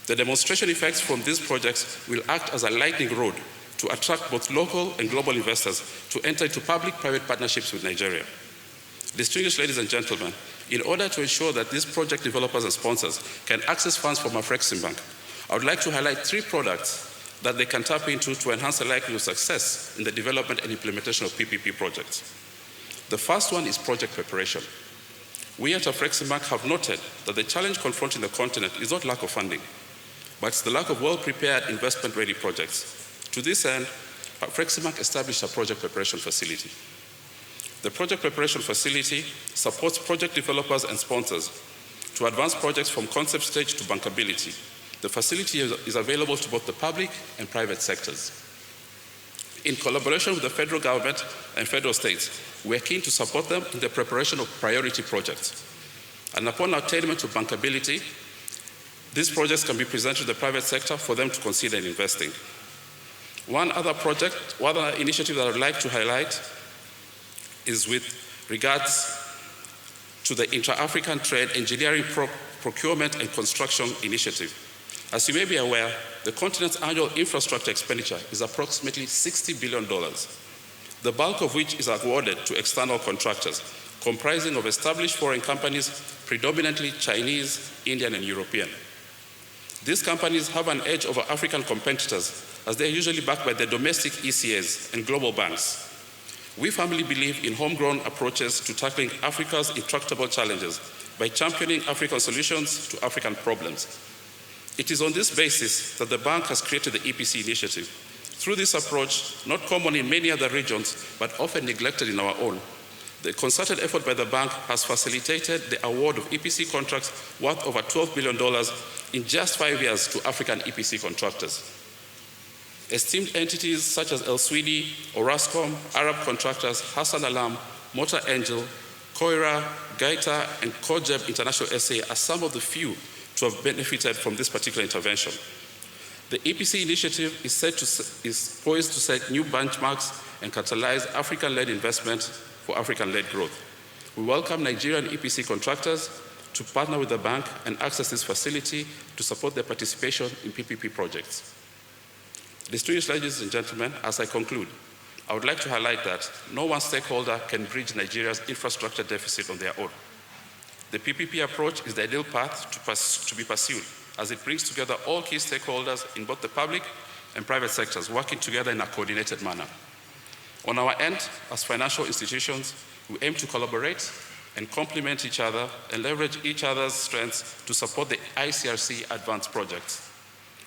The demonstration effects from these projects will act as a lightning rod to attract both local and global investors to enter into public-private partnerships with Nigeria. Distinguished ladies and gentlemen, in order to ensure that these project developers and sponsors can access funds from Afreximbank, I would like to highlight 3 products that they can tap into to enhance the likelihood of success in the development and implementation of PPP projects. The first one is project preparation. We at Afreximbank have noted that the challenge confronting the continent is not lack of funding, but it's the lack of well-prepared investment-ready projects. To this end, Afreximbank established a project preparation facility. The project preparation facility supports project developers and sponsors to advance projects from concept stage to bankability. The facility is available to both the public and private sectors. In collaboration with the federal government and federal states, we are keen to support them in the preparation of priority projects. And upon attainment to bankability, these projects can be presented to the private sector for them to consider investing. One other initiative that I would like to highlight is with regards to the Intra-African Trade Engineering Procurement and Construction Initiative. As you may be aware, the continent's annual infrastructure expenditure is approximately $60 billion, the bulk of which is awarded to external contractors, comprising of established foreign companies, predominantly Chinese, Indian, and European. These companies have an edge over African competitors as they are usually backed by the domestic ECAs and global banks. We firmly believe in homegrown approaches to tackling Africa's intractable challenges by championing African solutions to African problems. It is on this basis that the bank has created the EPC initiative. Through this approach, not common in many other regions, but often neglected in our own, the concerted effort by the bank has facilitated the award of EPC contracts worth over $12 billion in just 5 years to African EPC contractors. Esteemed entities such as El Swidi, Orascom, Arab Contractors, Hassan Alam, Motor Angel, Koira, Gaita, and Kojeb International SA are some of the few to have benefited from this particular intervention. The EPC initiative is poised to set new benchmarks and catalyze African-led investment for African-led growth. We welcome Nigerian EPC contractors to partner with the bank and access this facility to support their participation in PPP projects. Distinguished ladies and gentlemen, as I conclude, I would like to highlight that no one stakeholder can bridge Nigeria's infrastructure deficit on their own. The PPP approach is the ideal path to be pursued, as it brings together all key stakeholders in both the public and private sectors working together in a coordinated manner. On our end, as financial institutions, we aim to collaborate and complement each other and leverage each other's strengths to support the ICRC advanced projects.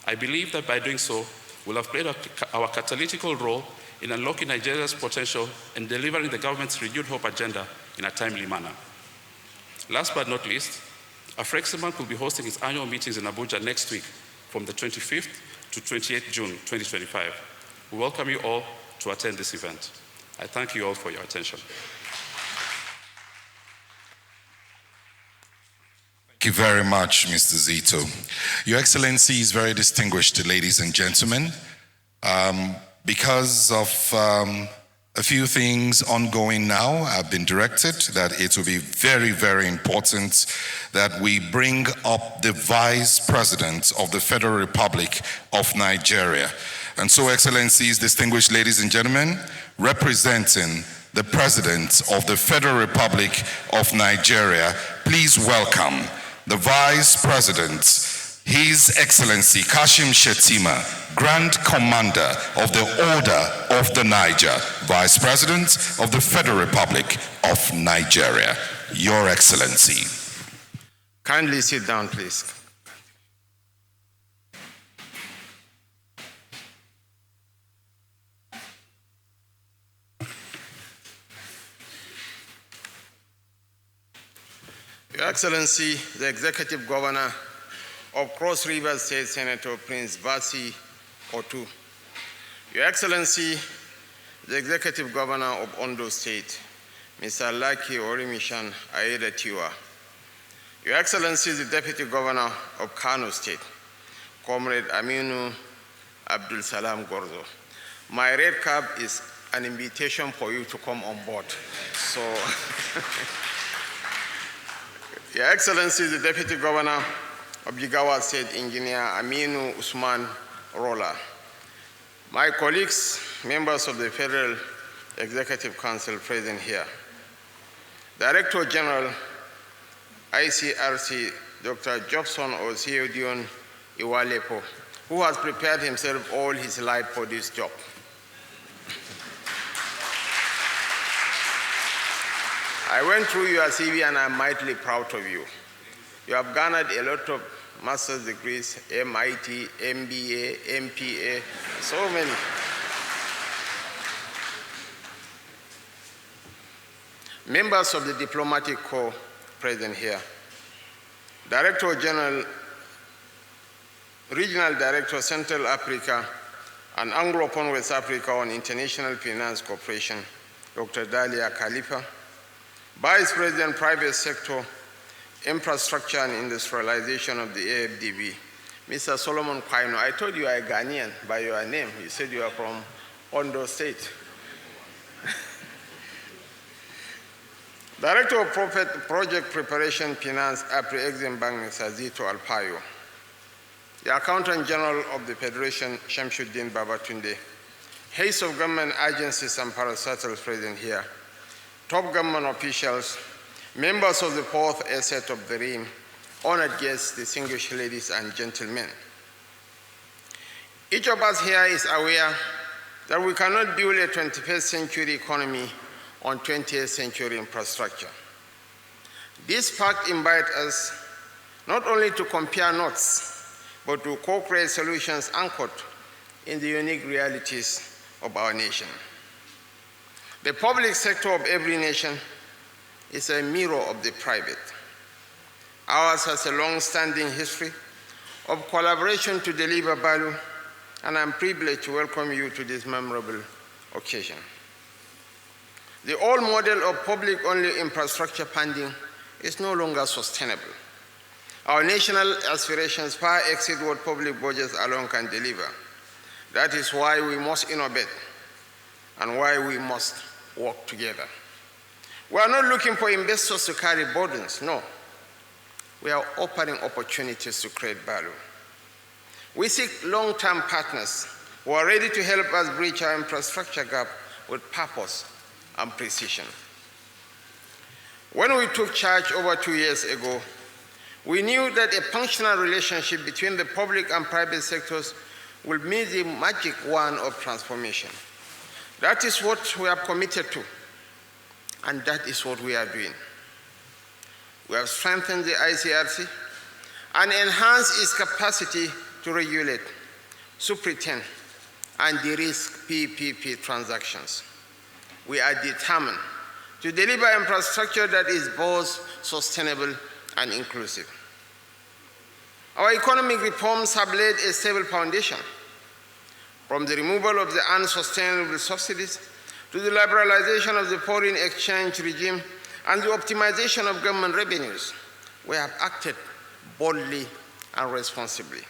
I believe that by doing so, we'll have played our catalytical role in unlocking Nigeria's potential and delivering the government's renewed hope agenda in a timely manner. Last but not least, Afreximbank will be hosting its annual meetings in Abuja next week from the 25th to 28th June 2025. We welcome you all to attend this event. I thank you all for your attention. Thank you very much, Mr. Zito. Your Excellency is very distinguished, ladies and gentlemen. Because of a few things ongoing now, I've been directed that it will be very, very important that we bring up the Vice President of the Federal Republic of Nigeria. And so, Excellencies, distinguished ladies and gentlemen, representing the President of the Federal Republic of Nigeria, please welcome the Vice President His Excellency Kashim Shettima, Grand Commander of the Order of the Niger, Vice President of the Federal Republic of Nigeria. Your Excellency. Kindly sit down, please. Your Excellency, the Executive Governor of Cross River State, Senator Prince Vasi Otu. Your Excellency, the Executive Governor of Ondo State, Mr. Laki Orimishan Aida Tiwa. Your Excellency, the Deputy Governor of Kano State, Comrade Aminu Abdul Salam Gorzo. My red cap is an invitation for you to come on board. So, Your Excellency, the Deputy Governor of Jigawa State, Engineer Aminu Usman Rola. My colleagues, members of the Federal Executive Council present here. Director General, ICRC, Dr. Jobson Osiodion Iwalepo, who has prepared himself all his life for this job. I went through your CV and I'm mightily proud of you. You have garnered a lot of master's degrees, MIT, MBA, MPA, so many. Members of the Diplomatic Corps present here. Director General, Regional Director, Central Africa and Anglophone West Africa on International Finance Corporation, Dr. Dalia Khalifa. Vice President, Private Sector, Infrastructure and Industrialization of the AFDB, Mr. Solomon Kwaino. I told you I are Ghanaian by your name. You said you are from Ondo State. Director of Project Preparation Finance, Afreximbank, Mr. Zito Alpayo. The Accountant General of the Federation, Shamsuddin Babatunde. Heads of government agencies and parastatals present here. Top government officials, members of the fourth asset of the realm, honored guests, distinguished ladies and gentlemen. Each of us here is aware that we cannot build a 21st century economy on 20th century infrastructure. This fact invites us not only to compare notes, but to co-create solutions anchored in the unique realities of our nation. The public sector of every nation is a mirror of the private. Ours has a long-standing history of collaboration to deliver value, and I'm privileged to welcome you to this memorable occasion. The old model of public-only infrastructure funding is no longer sustainable. Our national aspirations far exceed what public budgets alone can deliver. That is why we must innovate and why we must work together. We are not looking for investors to carry burdens, no. We are offering opportunities to create value. We seek long-term partners who are ready to help us bridge our infrastructure gap with purpose and precision. When we took charge over 2 years ago, we knew that a functional relationship between the public and private sectors will meet the magic wand of transformation. That is what we are committed to, and that is what we are doing. We have strengthened the ICRC and enhanced its capacity to regulate, superintend, and de-risk PPP transactions. We are determined to deliver infrastructure that is both sustainable and inclusive. Our economic reforms have laid a stable foundation, from the removal of the unsustainable subsidies to the liberalization of the foreign exchange regime and the optimization of government revenues. We have acted boldly and responsibly.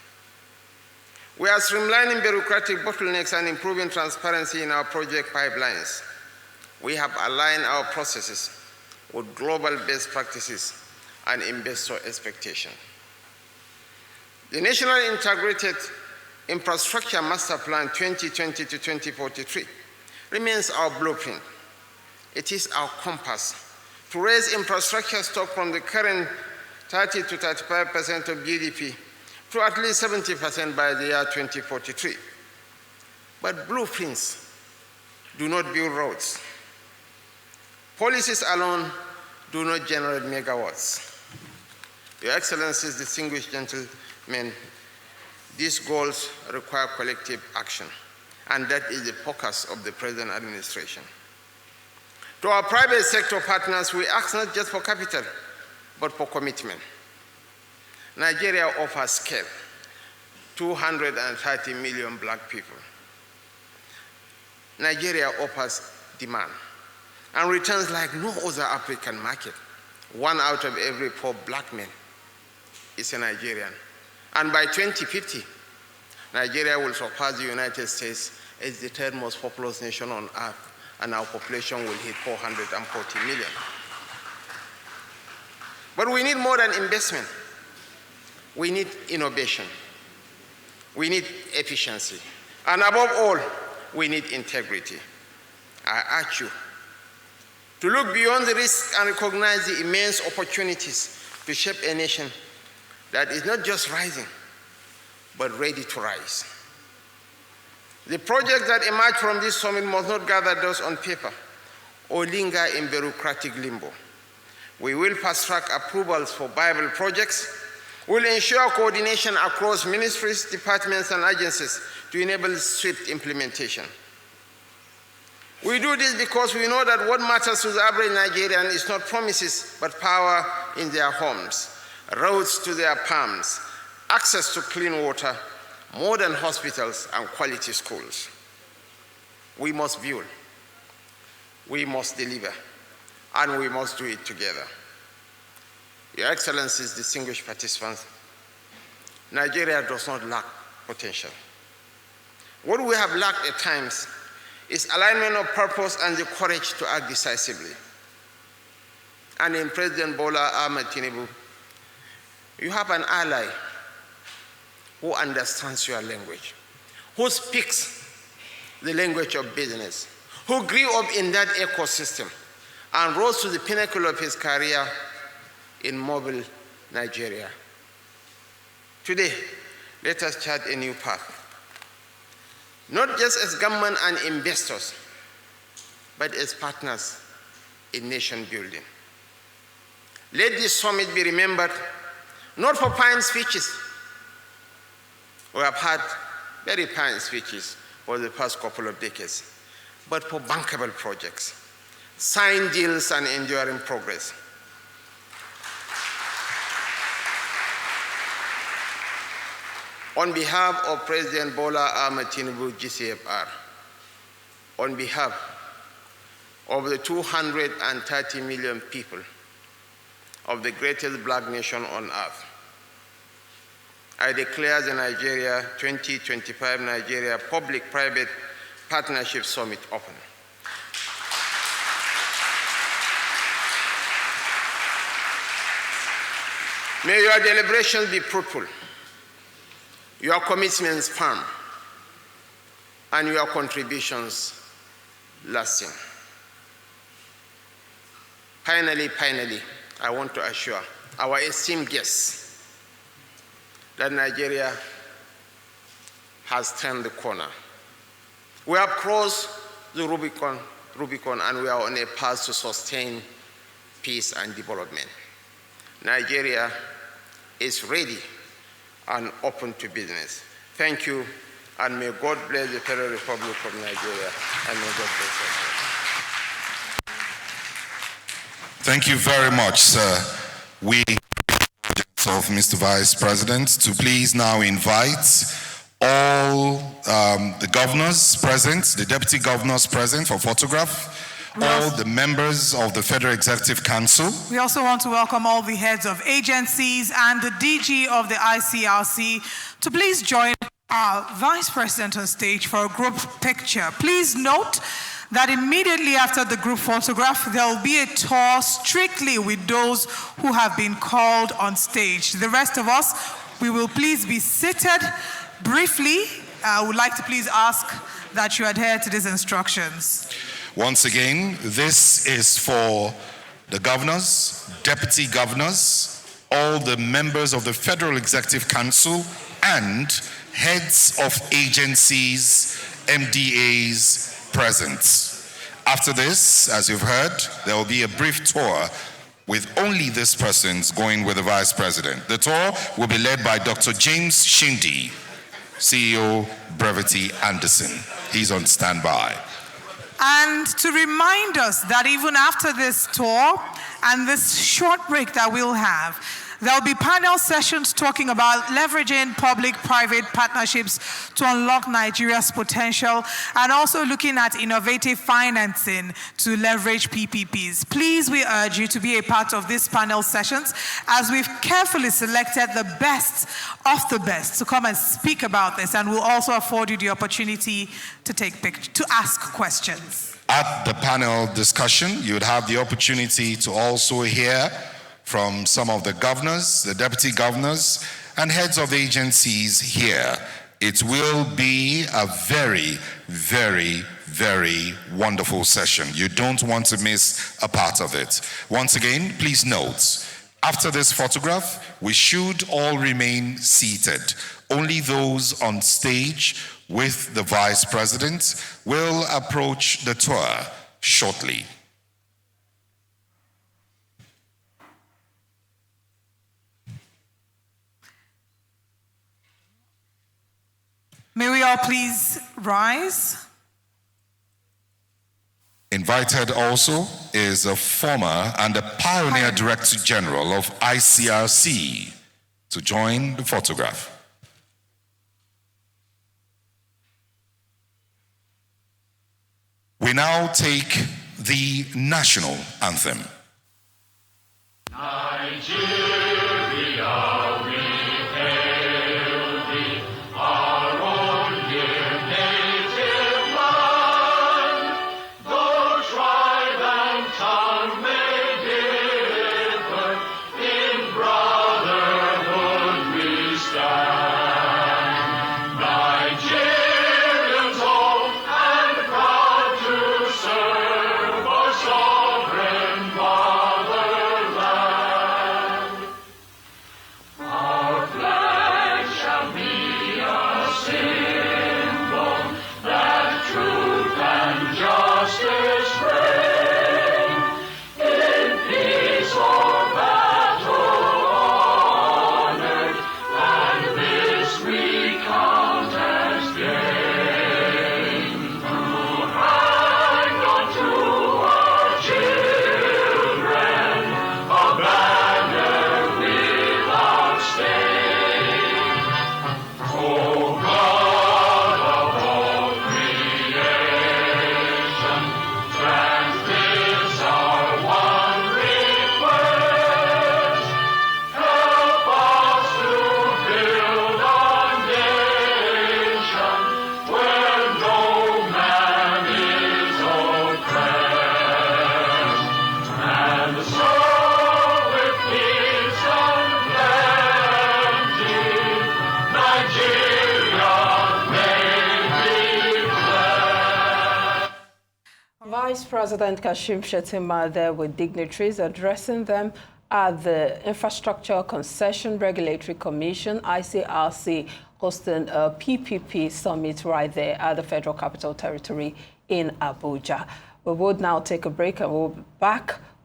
We are streamlining bureaucratic bottlenecks and improving transparency in our project pipelines. We have aligned our processes with global best practices and investor expectations. The National Integrated Infrastructure Master Plan 2020 to 2043 remains our blueprint. It is our compass to raise infrastructure stock from the current 30 to 35% of GDP to at least 70% by the year 2043. But blueprints do not build roads. Policies alone do not generate megawatts. Your Excellencies, distinguished gentlemen, these goals require collective action, and that is the focus of the present administration. To our private sector partners, we ask not just for capital, but for commitment. Nigeria offers scale, 230 million black people. Nigeria offers demand and returns like no other African market. 1 out of every 4 black men is a Nigerian. And by 2050, Nigeria will surpass the United States as the 3rd most populous nation on earth, and our population will hit 440 million. But we need more than investment. We need innovation. We need efficiency. And above all, we need integrity. I urge you to look beyond the risks and recognize the immense opportunities to shape a nation that is not just rising, but ready to rise. The projects that emerge from this summit must not gather dust on paper or linger in bureaucratic limbo. We will fast-track approvals for viable projects. We will ensure coordination across ministries, departments, and agencies to enable swift implementation. We do this because we know that what matters to the average Nigerian is not promises, but power in their homes, roads to their palms, access to clean water, modern hospitals, and quality schools. We must build, we must deliver, and we must do it together. Your Excellencies, distinguished participants, Nigeria does not lack potential. What we have lacked at times is alignment of purpose and the courage to act decisively. And in President Bola Ahmed Tinubu, you have an ally who understands your language, who speaks the language of business, who grew up in that ecosystem and rose to the pinnacle of his career in mobile Nigeria. Today, let us chart a new path, not just as government and investors, but as partners in nation building. Let this summit be remembered not for fine speeches. We have had very fine speeches for the past couple of decades, but for bankable projects, signed deals, and enduring progress. On behalf of President Bola Ahmed Tinubu, GCFR, on behalf of the 230 million people of the greatest black nation on earth, I declare the Nigeria 2025 Nigeria Public-Private Partnership Summit open. May your deliberations be fruitful, your commitments firm, and your contributions lasting. Finally, I want to assure our esteemed guests that Nigeria has turned the corner. We have crossed the Rubicon, and we are on a path to sustain peace and development. Nigeria is ready and open to business. Thank you, and may God bless the Federal Republic of Nigeria, and may God bless us. Thank you very much, sir. We of Mr. Vice President to please now invite all the governors present, the deputy governors present for photograph, all the members of the Federal Executive Council. We also want to welcome all the heads of agencies and the DG of the ICRC to please join our Vice President on stage for a group picture. Please note that immediately after the group photograph, there will be a tour strictly with those who have been called on stage. The rest of us, we will please be seated briefly. I would like to please ask that you adhere to these instructions. Once again, this is for the governors, deputy governors, all the members of the Federal Executive Council and heads of agencies, MDAs present. After this, as you've heard, there will be a brief tour with only these persons going with the Vice President. The tour will be led by Dr. James Shindi, CEO, Brevity Anderson. He's on standby. And to remind us that even after this tour and this short break that we'll have, there'll be panel sessions talking about leveraging public-private partnerships to unlock Nigeria's potential and also looking at innovative financing to leverage PPPs. Please, we urge you to be a part of these panel sessions as we've carefully selected the best of the best to come and speak about this, and we'll also afford you the opportunity to ask questions. At the panel discussion, you'd have the opportunity to also hear from some of the governors, the deputy governors, and heads of agencies here. It will be a very, very, very wonderful session. You don't want to miss a part of it. Once again, please note, after this photograph, we should all remain seated. Only those on stage with the Vice President will approach the tour shortly. May we all please rise? Invited also is a former and a pioneer Director General of ICRC to join the photograph. We now take the national anthem. Nigeria. President Kashim Shettima there with dignitaries addressing them at the Infrastructure Concession Regulatory Commission, ICRC, hosting a PPP summit right there at the Federal Capital Territory in Abuja. We would now take a break and we'll be back